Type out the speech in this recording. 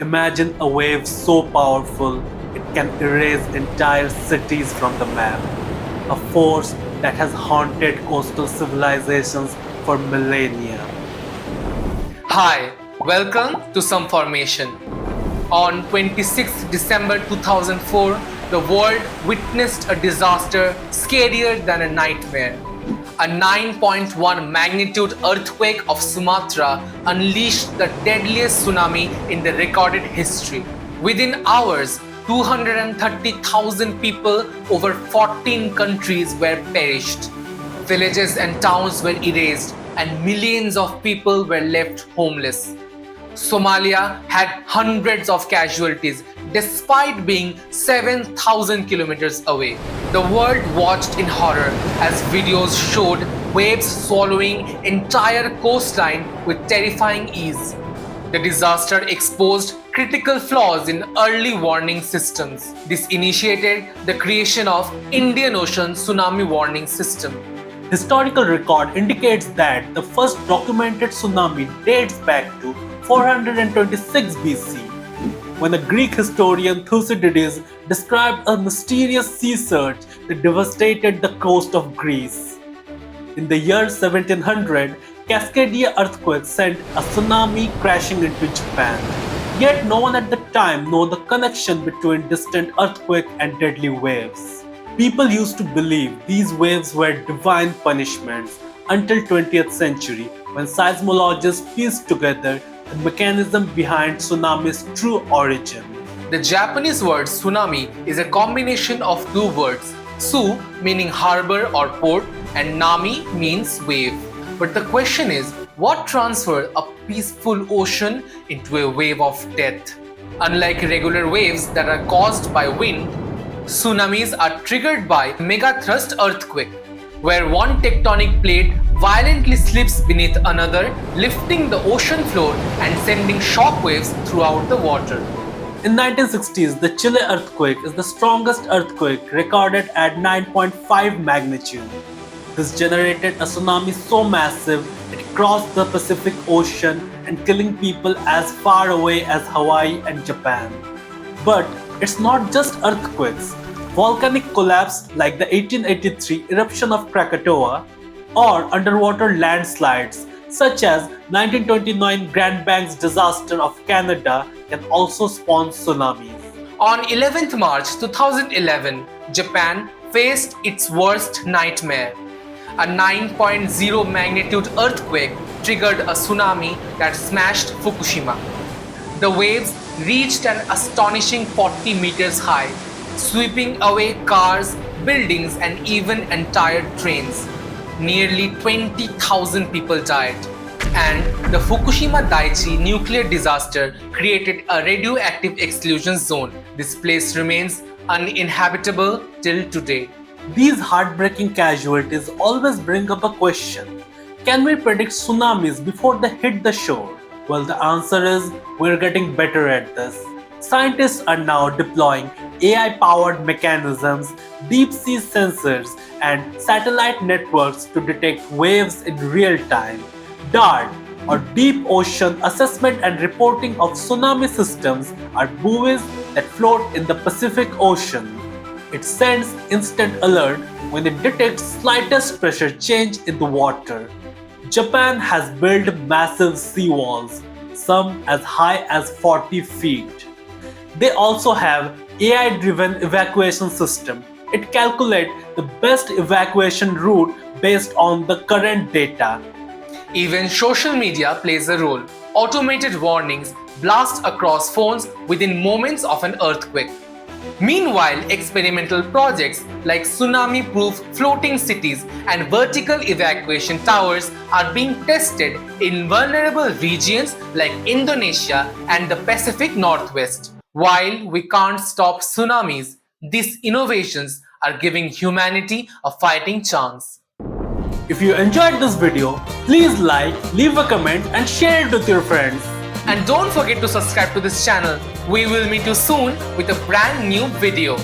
Imagine a wave so powerful it can erase entire cities from the map. A force that has haunted coastal civilizations for millennia. Hi, welcome to SomeFormation. On 26 December 2004, the world witnessed a disaster scarier than a nightmare. A 9.1 magnitude earthquake of Sumatra unleashed the deadliest tsunami in the recorded history. Within hours, 230,000 people over 14 countries were perished. Villages and towns were erased, and millions of people were left homeless. Somalia had hundreds of casualties despite being 7,000 kilometers away. The world watched in horror as videos showed waves swallowing entire coastline with terrifying ease. The disaster exposed critical flaws in early warning systems. This initiated the creation of Indian Ocean Tsunami Warning System. Historical record indicates that the first documented tsunami dates back to 426 BC, when the Greek historian Thucydides described a mysterious sea surge that devastated the coast of Greece. In the year 1700, Cascadia earthquake sent a tsunami crashing into Japan. Yet no one at the time knew the connection between distant earthquake and deadly waves. People used to believe these waves were divine punishments until 20th century when seismologists pieced together the mechanism behind tsunami's true origin. The Japanese word tsunami is a combination of two words, "su" meaning harbor or port and "nami" means wave. But the question is, what transferred a peaceful ocean into a wave of death? Unlike regular waves that are caused by wind, tsunamis are triggered by megathrust earthquake, where one tectonic plate violently slips beneath another, lifting the ocean floor and sending shockwaves throughout the water. In 1960s, the Chile earthquake is the strongest earthquake recorded at 9.5 magnitude. This generated a tsunami so massive it crossed the Pacific Ocean and killing people as far away as Hawaii and Japan. But it's not just earthquakes. Volcanic collapse like the 1883 eruption of Krakatoa or underwater landslides such as 1929 Grand Banks disaster of Canada can also spawn tsunamis. On 11th March 2011, Japan faced its worst nightmare. A 9.0 magnitude earthquake triggered a tsunami that smashed Fukushima. The waves reached an astonishing 40 meters high, sweeping away cars, buildings, and even entire trains. Nearly 20,000 people died. And the Fukushima Daiichi nuclear disaster created a radioactive exclusion zone. This place remains uninhabitable till today. These heartbreaking casualties always bring up a question. Can we predict tsunamis before they hit the shore? Well, the answer is we're getting better at this. Scientists are now deploying AI-powered mechanisms, deep-sea sensors, and satellite networks to detect waves in real time. DART, or Deep Ocean Assessment and Reporting of Tsunami Systems, are buoys that float in the Pacific Ocean. It sends instant alert when it detects slightest pressure change in the water. Japan has built massive seawalls, some as high as 40 feet. They also have AI-driven evacuation system. It calculates the best evacuation route based on the current data. Even social media plays a role. Automated warnings blast across phones within moments of an earthquake. Meanwhile, experimental projects like tsunami-proof floating cities and vertical evacuation towers are being tested in vulnerable regions like Indonesia and the Pacific Northwest. While we can't stop tsunamis, these innovations are giving humanity a fighting chance. If you enjoyed this video, please like, leave a comment and share it with your friends. And don't forget to subscribe to this channel. We will meet you soon with a brand new video.